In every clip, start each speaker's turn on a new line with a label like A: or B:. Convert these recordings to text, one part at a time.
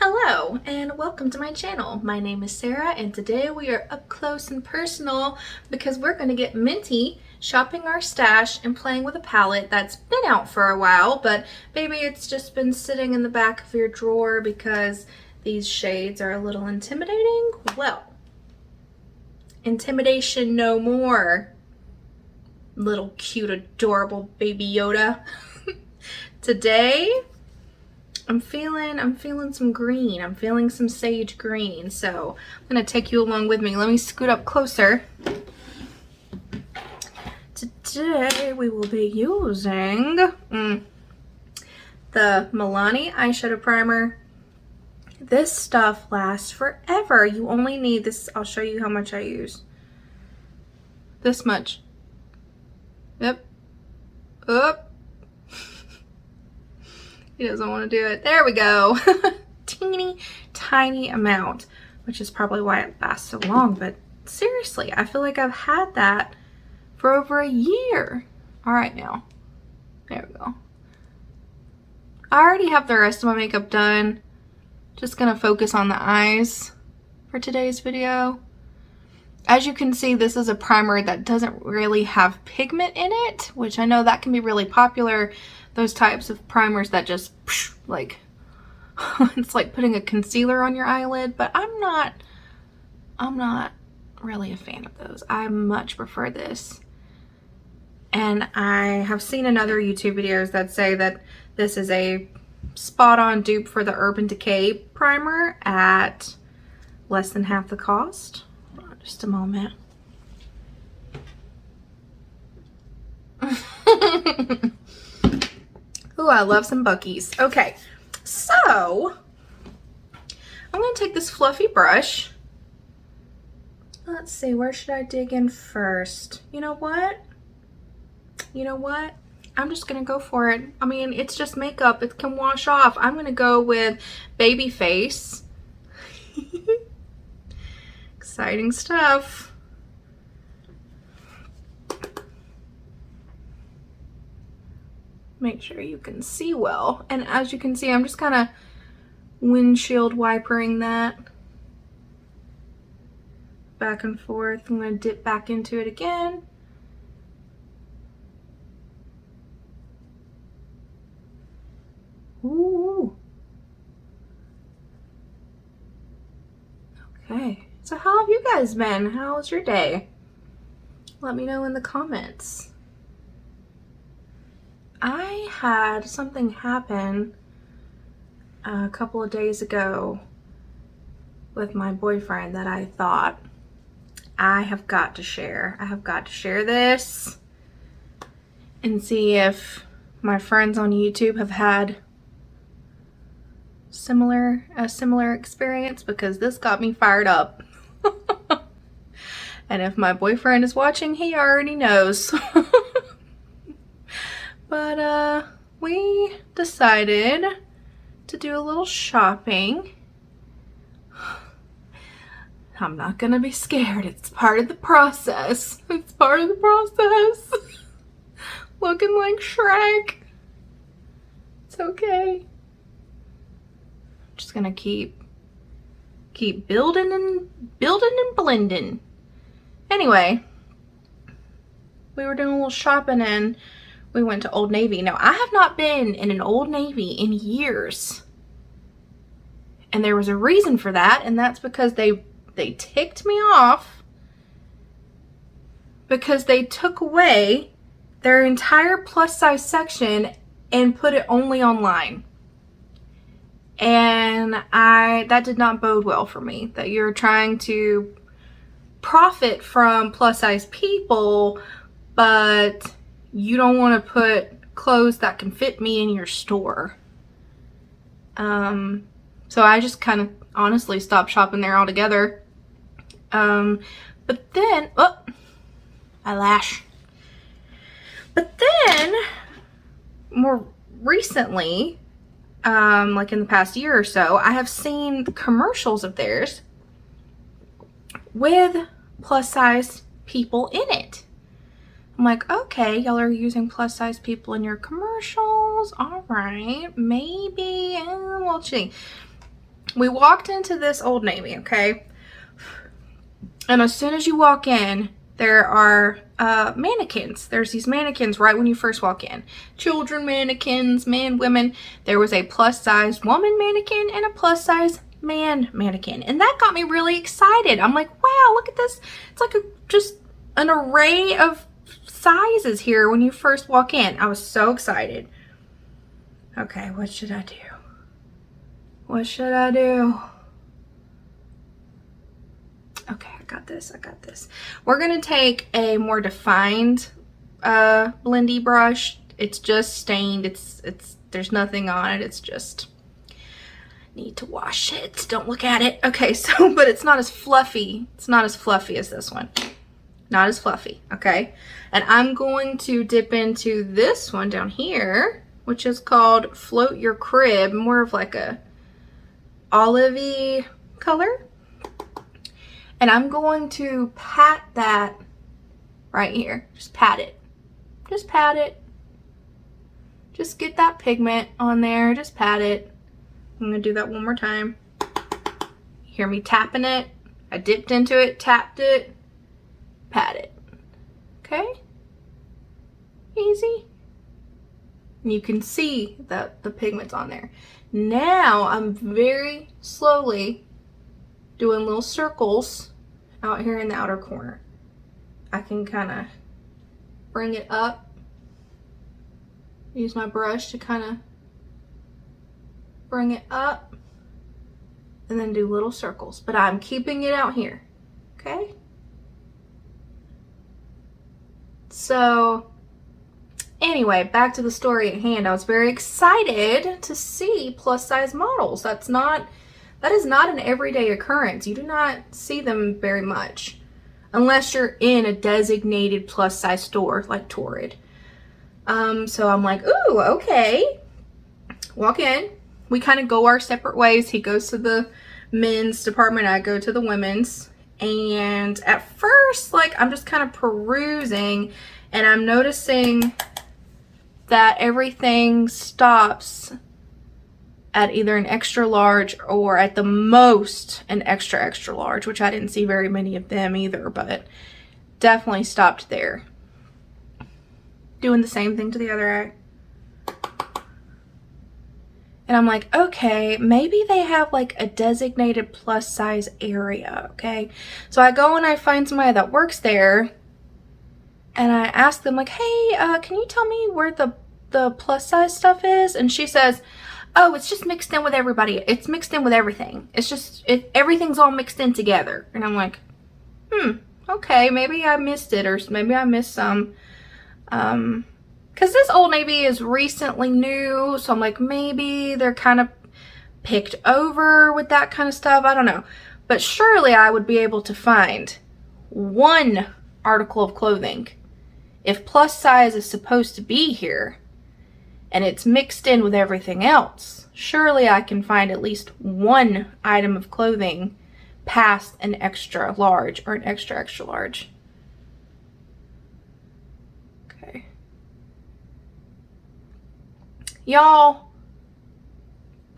A: Hello and welcome to my channel. My name is Sarah and today we are up close and personal because we're going to get minty shopping our stash and playing with a palette that's been out for a while, but maybe it's just been sitting in the back of your drawer because these shades are a little intimidating. Well, intimidation no more, little cute adorable baby Yoda. Today I'm feeling some green. I'm feeling some sage green. So I'm gonna take you along with me. Let me scoot up closer. Today we will be using the Milani eyeshadow primer. This stuff lasts forever. You only need this. I'll show you how much I use. This much. Yep. Up. He doesn't want to do it. There we go. Teeny tiny amount, which is probably why it lasts so long. But seriously, I feel like I've had that for over a year. All right, now. There we go. I already have the rest of my makeup done. Just going to focus on the eyes for today's video. As you can see, this is a primer that doesn't really have pigment in it, which I know that can be really popular. Those types of primers that just like it's like putting a concealer on your eyelid, but I'm not really a fan of those. I much prefer this. And I have seen in other YouTube videos that say that this is a spot-on dupe for the Urban Decay primer at less than half the cost. Hold on just a moment. Ooh, I love some Buc-ee's. Okay, so I'm going to take this fluffy brush. Let's see, where should I dig in first? You know what? I'm just going to go for it. I mean, it's just makeup. It can wash off. I'm going to go with Baby Face. Exciting stuff. Make sure you can see well. And as you can see, I'm just kind of windshield wipering that back and forth. I'm going to dip back into it again. Ooh. Okay. So how have you guys been? How was your day? Let me know in the comments. I had something happen a couple of days ago with my boyfriend that I thought I have got to share. I have got to share this and see if my friends on YouTube have had a similar experience, because this got me fired up. And if my boyfriend is watching, he already knows. But we decided to do a little shopping. I'm not gonna be scared. It's part of the process. It's part of the process. Looking like Shrek. It's okay. I'm just gonna keep building and blending. Anyway, we were doing a little shopping and we went to Old Navy. Now, I have not been in an Old Navy in years. And there was a reason for that, and that's because they ticked me off because they took away their entire plus size section and put it only online. And that did not bode well for me, that you're trying to profit from plus size people, but you don't want to put clothes that can fit me in your store. So I just kind of honestly stopped shopping there altogether. But then, oh, eyelash. But then, more recently, like in the past year or so, I have seen commercials of theirs with plus size people in it. I'm like, okay, y'all are using plus size people in your commercials. All right, maybe we'll see. We walked into this Old Navy, okay? And as soon as you walk in, there are mannequins. There's these mannequins right when you first walk in. Children mannequins, men, women. There was a plus size woman mannequin and a plus size man mannequin. And that got me really excited. I'm like, wow, look at this. It's like just an array of sizes here when you first walk in. I was so excited. Okay, what should I do? What should I do? Okay, I got this. We're gonna take a more defined blendy brush. It's just stained. It's there's nothing on it. It's just need to wash it. Don't look at it. Okay, so but it's not as fluffy. It's not as fluffy as this one. Not as fluffy, okay? And I'm going to dip into this one down here, which is called Float Your Crib, more of like a olivey color. And I'm going to pat that right here. Just pat it. Just pat it. Just get that pigment on there. Just pat it. I'm going to do that one more time. Hear me tapping it. I dipped into it, tapped it, pat it. Okay? Easy. And you can see that the pigment's on there. Now I'm very slowly doing little circles out here in the outer corner. I can kind of bring it up. Use my brush to kind of bring it up and then do little circles. But I'm keeping it out here. Okay? So anyway, back to the story at hand. I was very excited to see plus size models. That is not an everyday occurrence. You do not see them very much unless you're in a designated plus size store like Torrid. So I'm like, ooh, okay. Walk in. We kind of go our separate ways. He goes to the men's department. I go to the women's. And at first, like, I'm just kind of perusing and I'm noticing that everything stops at either an extra large or at the most an extra extra large, which I didn't see very many of them either, but definitely stopped there. Doing the same thing to the other eye. And I'm like, okay, maybe they have like a designated plus size area, okay? So I go and I find somebody that works there and I ask them like, hey, can you tell me where the plus size stuff is? And she says, oh, it's just mixed in with everybody. It's mixed in with everything. It's just, everything's all mixed in together. And I'm like, okay, maybe I missed it, or maybe I missed some. Because this Old Navy is recently new, so I'm like, maybe they're kind of picked over with that kind of stuff. I don't know. But surely I would be able to find one article of clothing. If plus size is supposed to be here, and it's mixed in with everything else, surely I can find at least one item of clothing past an extra large or an extra extra large. Okay. Y'all,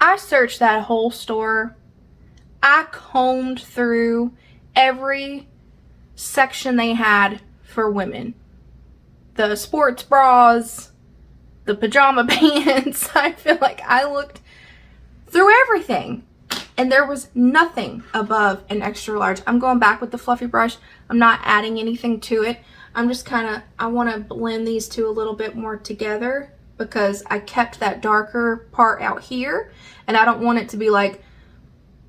A: I searched that whole store. I combed through every section they had for women. The sports bras, the pajama pants. I feel like I looked through everything and there was nothing above an extra large. I'm going back with the fluffy brush. I'm not adding anything to it. I'm just I want to blend these two a little bit more together because I kept that darker part out here and I don't want it to be like,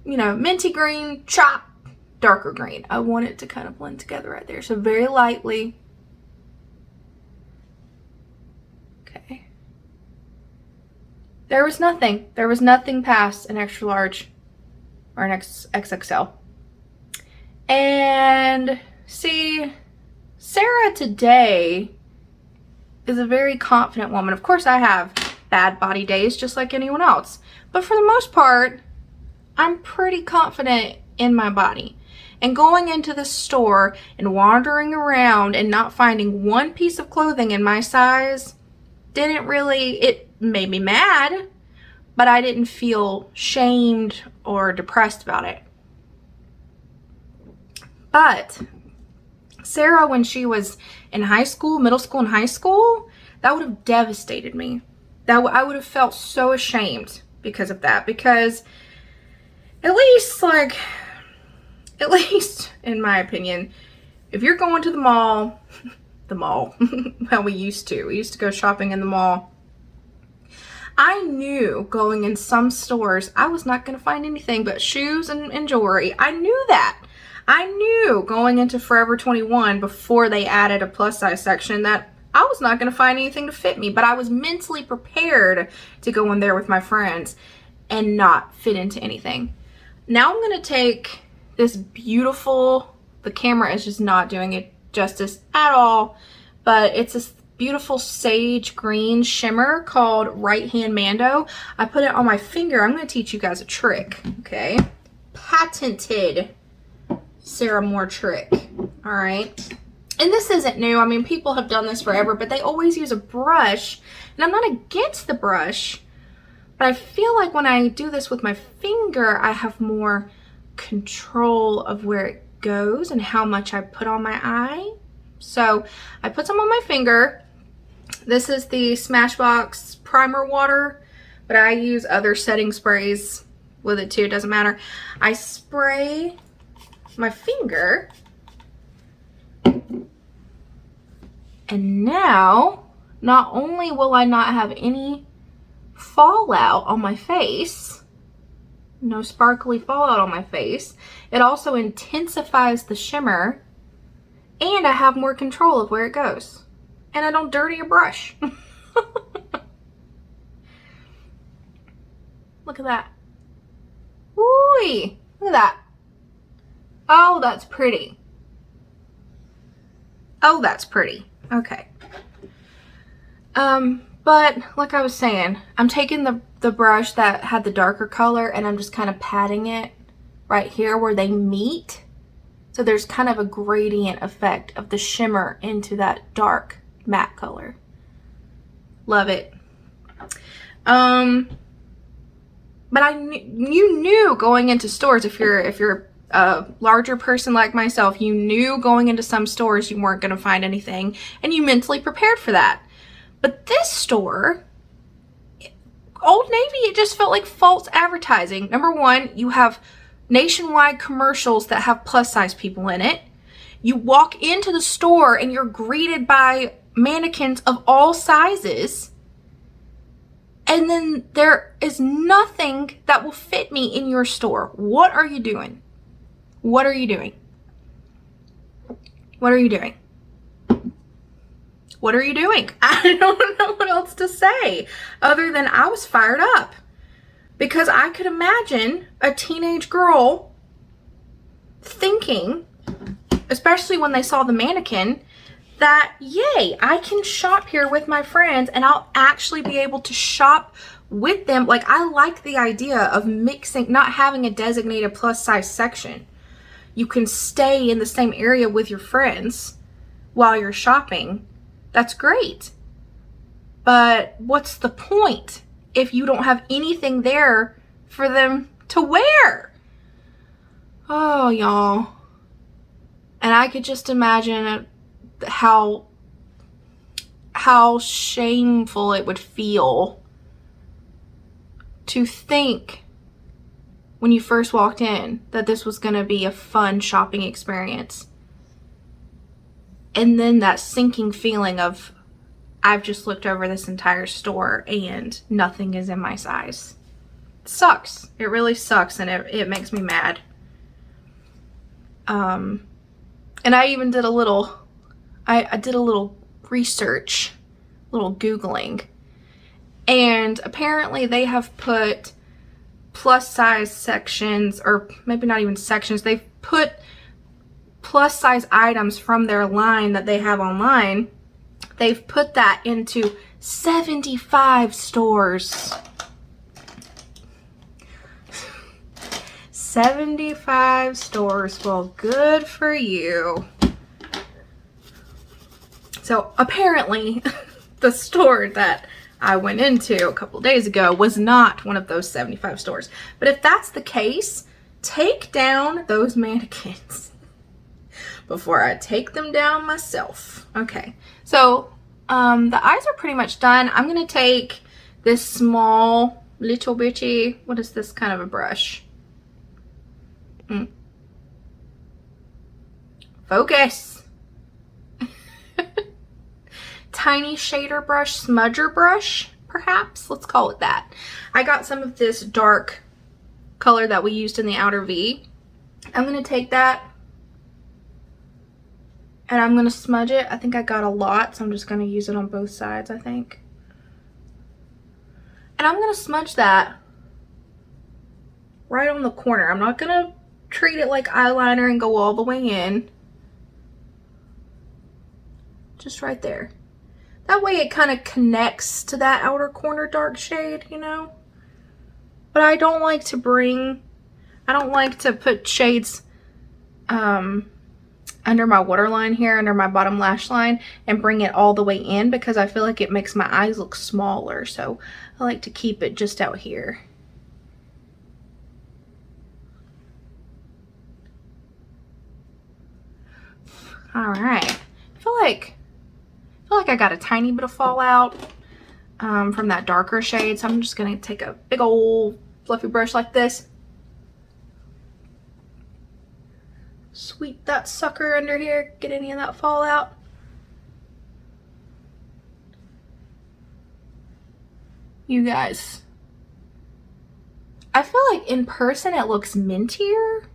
A: you know, minty green, chop, darker green. I want it to kind of blend together right there. So very lightly. Okay. There was nothing. There was nothing past an extra large or an XXL. And see, Sarah today is a very confident woman. Of course, I have bad body days just like anyone else. But for the most part, I'm pretty confident in my body. And going into the store and wandering around and not finding one piece of clothing in my size didn't really, it made me mad, but I didn't feel shamed or depressed about it. But Sarah, when she was in high school, middle school and high school, that would have devastated me. I would have felt so ashamed because of that. Because at least in my opinion, if you're going to the mall, well, we used to go shopping in the mall. I knew going in some stores, I was not going to find anything but shoes and jewelry. I knew that. I knew going into Forever 21 before they added a plus size section that I was not going to find anything to fit me, but I was mentally prepared to go in there with my friends and not fit into anything. Now I'm going to take this beautiful, the camera is just not doing it justice at all, but it's this beautiful sage green shimmer called Right Hand Mando. I put it on my finger. I'm going to teach you guys a trick, okay? Patented Sarah Moore trick, all right? And this isn't new. I mean, people have done this forever, but they always use a brush. And I'm not against the brush, but I feel like when I do this with my finger, I have more control of where it goes and how much I put on my eye. So I put some on my finger. This is the Smashbox primer water, but I use other setting sprays with it too. It doesn't matter. I spray my finger, and now not only will I not have any fallout on my face, no sparkly fallout on my face, it also intensifies the shimmer, and I have more control of where it goes, and I don't dirty a brush. Look at that. Ooh, look at that. Oh, that's pretty. Oh, that's pretty. Okay. But like I was saying, I'm taking the brush that had the darker color and I'm just kind of patting it right here where they meet. So there's kind of a gradient effect of the shimmer into that dark matte color. Love it. But you knew going into stores, if you're a larger person like myself, you knew going into some stores you weren't going to find anything, and you mentally prepared for that. But this store, Old Navy, it just felt like false advertising. Number one, you have nationwide commercials that have plus size people in it. You walk into the store and you're greeted by mannequins of all sizes. And then there is nothing that will fit me in your store. What are you doing? What are you doing? What are you doing? What are you doing? I don't know what else to say other than I was fired up, because I could imagine a teenage girl thinking, especially when they saw the mannequin, that yay, I can shop here with my friends and I'll actually be able to shop with them. Like, I like the idea of mixing, not having a designated plus size section. You can stay in the same area with your friends while you're shopping. That's great. But what's the point if you don't have anything there for them to wear? Oh, y'all. And I could just imagine how shameful it would feel to think when you first walked in that this was going to be a fun shopping experience. And then that sinking feeling of, I've just looked over this entire store and nothing is in my size. It sucks. It really sucks, and it makes me mad. And I even did a little, I did a little research, little Googling. And apparently they have put plus size sections, or maybe not even sections, they've put plus size items from their line that they have online. They've put that into 75 stores. 75 stores. Well, good for you. So apparently the store that I went into a couple of days ago was not one of those 75 stores. But if that's the case, take down those mannequins before I take them down myself. Okay, so the eyes are pretty much done. I'm gonna take this small little bitty, what is this kind of a brush? Focus. Tiny shader brush, smudger brush, perhaps, let's call it that. I got some of this dark color that we used in the outer V. I'm gonna take that and I'm gonna smudge it. I think I got a lot, so I'm just gonna use it on both sides, I think. And I'm gonna smudge that right on the corner. I'm not gonna treat it like eyeliner and go all the way in. Just right there. That way it kind of connects to that outer corner dark shade, you know? But I don't like to put shades under my waterline here, under my bottom lash line, and bring it all the way in because I feel like it makes my eyes look smaller. So I like to keep it just out here. All right, I feel like I got a tiny bit of fallout from that darker shade, so I'm just gonna take a big old fluffy brush like this, sweep that sucker under here, get any of that fallout. You guys, I feel like in person it looks mintier,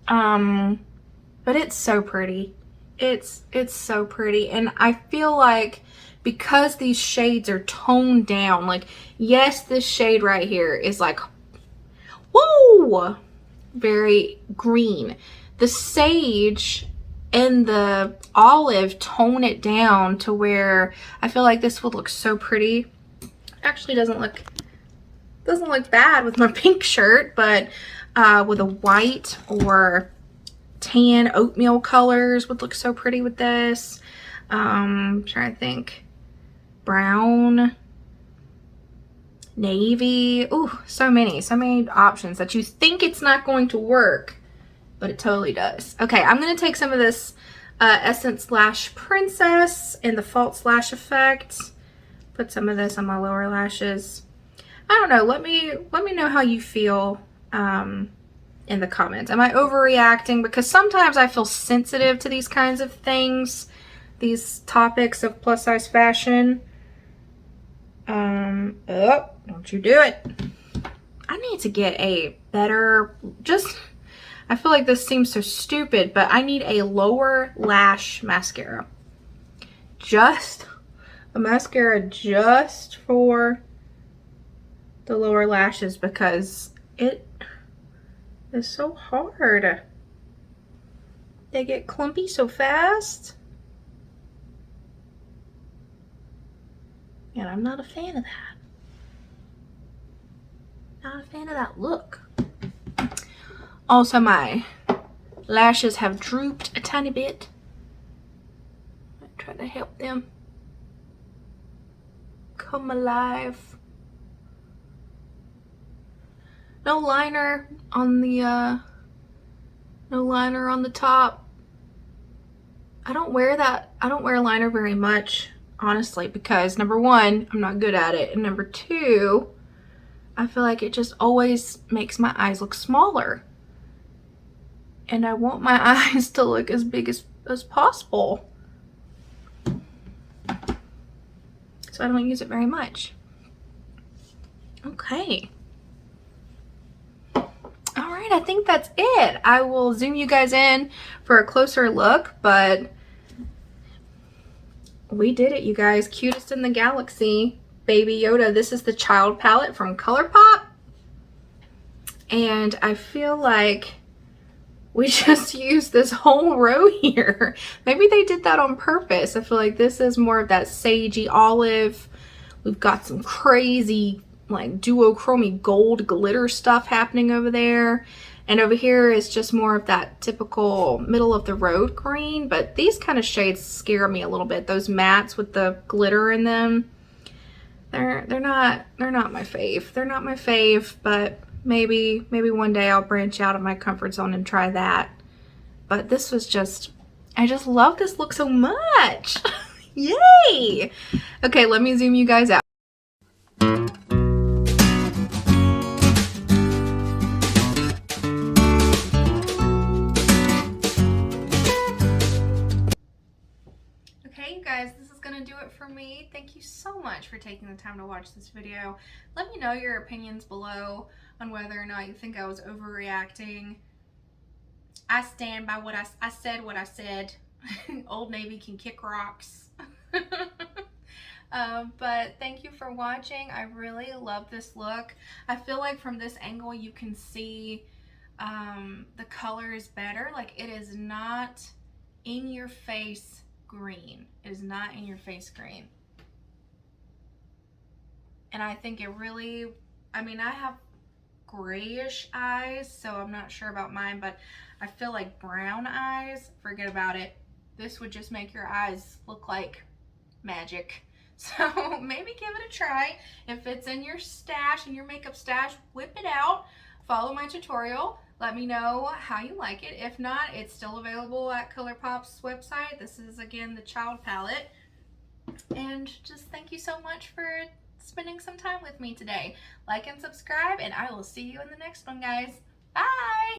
A: but it's so pretty. It's so pretty, and I feel like because these shades are toned down, like, yes, this shade right here is like, whoa, very green. The sage and the olive tone it down to where I feel like this would look so pretty. Actually doesn't look bad with my pink shirt, but with a white or tan oatmeal colors would look so pretty with this. I'm trying to think. Brown, navy. Ooh, so many options that you think it's not going to work, but it totally does. Okay, I'm gonna take some of this Essence Lash Princess in the false lash effect. Put some of this on my lower lashes. I don't know, let me know how you feel in the comments. Am I overreacting? Because sometimes I feel sensitive to these kinds of things, these topics of plus size fashion. Oh, don't you do it. I need to get a better, I feel like this seems so stupid, but I need a lower lash mascara. Just a mascara just for the lower lashes because it is so hard. They get clumpy so fast. And I'm not a fan of that. Not a fan of that look. Also, my lashes have drooped a tiny bit. I try to help them come alive. No liner on the top. I don't wear liner very much, honestly, because number one, I'm not good at it, and number two, I feel like it just always makes my eyes look smaller. And I want my eyes to look as big as possible. So I don't use it very much. Okay. All right, I think that's it. I will zoom you guys in for a closer look, but we did it, you guys. Cutest in the galaxy, Baby Yoda. This is the Child palette from Colourpop. And I feel like we just used this whole row here. Maybe they did that on purpose. I feel like this is more of that sagey olive. We've got some crazy like duochrome gold glitter stuff happening over there. And over here is just more of that typical middle of the road green. But these kind of shades scare me a little bit. Those mattes with the glitter in them. they're not my fave. They're not my fave, but maybe one day I'll branch out of my comfort zone and try that. But this was just, I just love this look so much. Yay! Okay, let me zoom you guys out. Okay, you guys, this is gonna do it for me. Thank you so much for taking the time to watch this video. Let me know your opinions below on whether or not you think I was overreacting. I stand by what I said what I said. Old Navy can kick rocks. But thank you for watching. I really love this look. I feel like from this angle you can see the color is better. Like, it is not in your face green. It is not in your face green. And I think it really, I mean, I have grayish eyes, so I'm not sure about mine, but I feel like brown eyes, forget about it. This would just make your eyes look like magic. So maybe give it a try. If it's in your stash, in your makeup stash, whip it out. Follow my tutorial. Let me know how you like it. If not, it's still available at Colourpop's website. This is, again, the Child palette. And just thank you so much for spending some time with me today. Like and subscribe, and I will see you in the next one, guys. Bye!